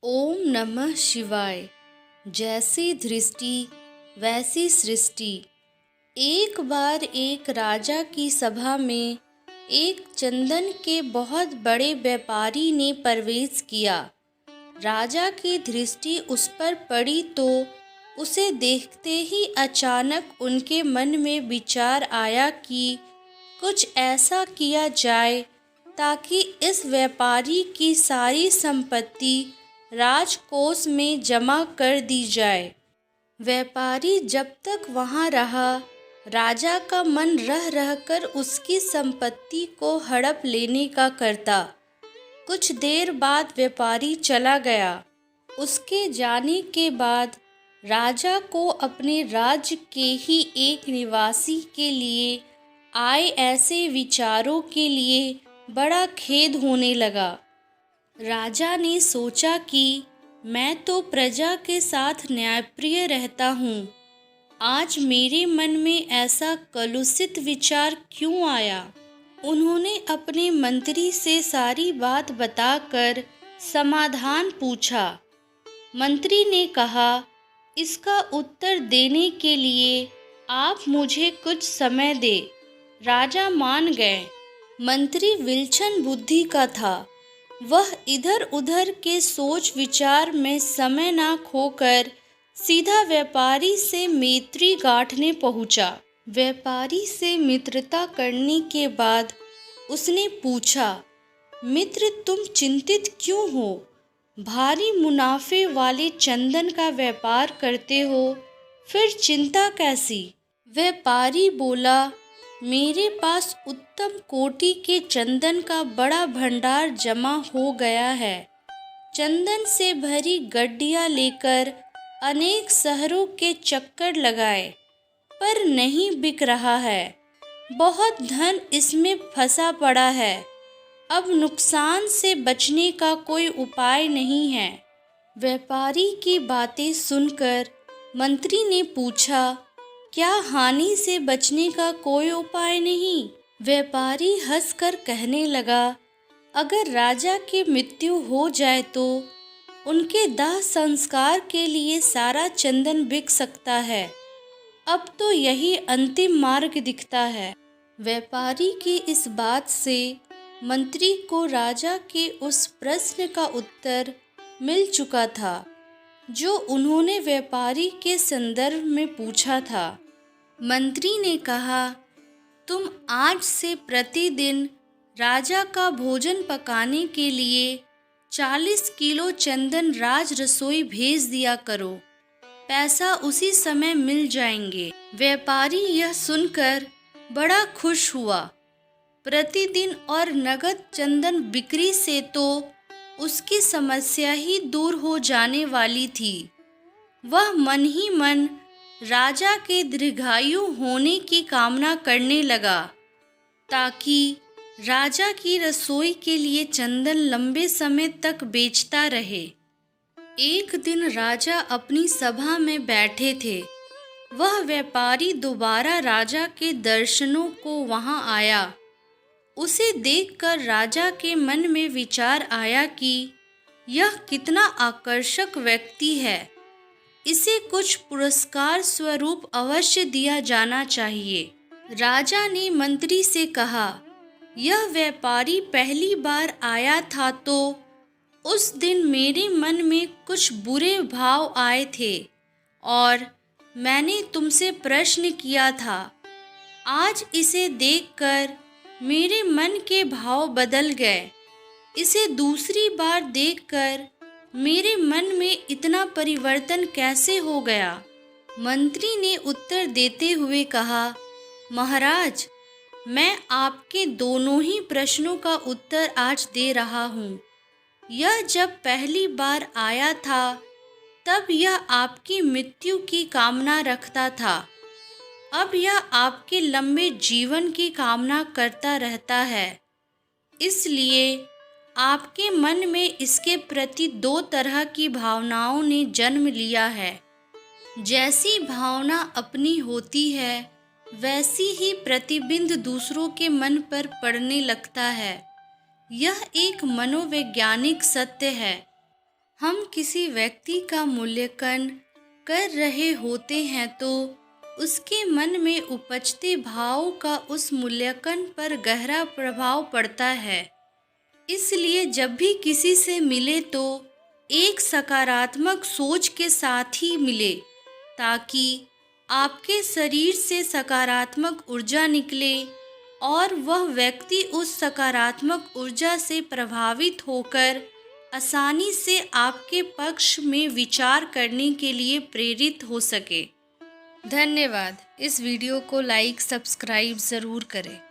ओम नमः शिवाय। जैसी दृष्टि वैसी सृष्टि। एक बार एक राजा की सभा में एक चंदन के बहुत बड़े व्यापारी ने प्रवेश किया। राजा की दृष्टि उस पर पड़ी तो उसे देखते ही अचानक उनके मन में विचार आया कि कुछ ऐसा किया जाए ताकि इस व्यापारी की सारी संपत्ति राजकोष में जमा कर दी जाए। व्यापारी जब तक वहां रहा, राजा का मन रह रहकर उसकी संपत्ति को हड़प लेने का करता। कुछ देर बाद व्यापारी चला गया। उसके जाने के बाद राजा को अपने राज्य के ही एक निवासी के लिए आए ऐसे विचारों के लिए बड़ा खेद होने लगा। राजा ने सोचा कि मैं तो प्रजा के साथ न्यायप्रिय रहता हूँ, आज मेरे मन में ऐसा कलुषित विचार क्यों आया। उन्होंने अपने मंत्री से सारी बात बताकर समाधान पूछा। मंत्री ने कहा, इसका उत्तर देने के लिए आप मुझे कुछ समय दे। राजा मान गए। मंत्री विलक्षण बुद्धि का था। वह इधर उधर के सोच विचार में समय ना खोकर सीधा व्यापारी से मैत्री गांठने पहुंचा। व्यापारी से मित्रता करने के बाद उसने पूछा, मित्र तुम चिंतित क्यों हो? भारी मुनाफे वाले चंदन का व्यापार करते हो, फिर चिंता कैसी? व्यापारी बोला, मेरे पास उत्तम कोटि के चंदन का बड़ा भंडार जमा हो गया है। चंदन से भरी गड्डियां लेकर अनेक शहरों के चक्कर लगाए, पर नहीं बिक रहा है। बहुत धन इसमें फंसा पड़ा है। अब नुकसान से बचने का कोई उपाय नहीं है। व्यापारी की बातें सुनकर मंत्री ने पूछा, क्या हानि से बचने का कोई उपाय नहीं? व्यापारी हंसकर कहने लगा, अगर राजा की मृत्यु हो जाए तो उनके दाह संस्कार के लिए सारा चंदन बिक सकता है। अब तो यही अंतिम मार्ग दिखता है। व्यापारी की इस बात से मंत्री को राजा के उस प्रश्न का उत्तर मिल चुका था जो उन्होंने व्यापारी के संदर्भ में पूछा था। मंत्री ने कहा, तुम आज से प्रतिदिन राजा का भोजन पकाने के लिए 40 किलो चंदन राज रसोई भेज दिया करो। पैसा उसी समय मिल जाएंगे। व्यापारी यह सुनकर बड़ा खुश हुआ। प्रतिदिन और नगद चंदन बिक्री से तो उसकी समस्या ही दूर हो जाने वाली थी। वह मन ही मन राजा के दीर्घायु होने की कामना करने लगा ताकि राजा की रसोई के लिए चंदन लंबे समय तक बेचता रहे। एक दिन राजा अपनी सभा में बैठे थे। वह व्यापारी दोबारा राजा के दर्शनों को वहां आया। उसे देखकर राजा के मन में विचार आया कि यह कितना आकर्षक व्यक्ति है, इसे कुछ पुरस्कार स्वरूप अवश्य दिया जाना चाहिए। राजा ने मंत्री से कहा, यह व्यापारी पहली बार आया था तो उस दिन मेरे मन में कुछ बुरे भाव आए थे और मैंने तुमसे प्रश्न किया था। आज इसे देखकर मेरे मन के भाव बदल गए। इसे दूसरी बार देखकर मेरे मन में इतना परिवर्तन कैसे हो गया? मंत्री ने उत्तर देते हुए कहा, महाराज, मैं आपके दोनों ही प्रश्नों का उत्तर आज दे रहा हूँ। यह जब पहली बार आया था तब यह आपकी मृत्यु की कामना रखता था। अब यह आपके लंबे जीवन की कामना करता रहता है। इसलिए आपके मन में इसके प्रति दो तरह की भावनाओं ने जन्म लिया है। जैसी भावना अपनी होती है वैसी ही प्रतिबिंब दूसरों के मन पर पड़ने लगता है। यह एक मनोवैज्ञानिक सत्य है। हम किसी व्यक्ति का मूल्यांकन कर रहे होते हैं तो उसके मन में उपजते भाव का उस मूल्यांकन पर गहरा प्रभाव पड़ता है। इसलिए जब भी किसी से मिले तो एक सकारात्मक सोच के साथ ही मिले, ताकि आपके शरीर से सकारात्मक ऊर्जा निकले और वह व्यक्ति उस सकारात्मक ऊर्जा से प्रभावित होकर आसानी से आपके पक्ष में विचार करने के लिए प्रेरित हो सके। धन्यवाद। इस वीडियो को लाइक सब्सक्राइब ज़रूर करें।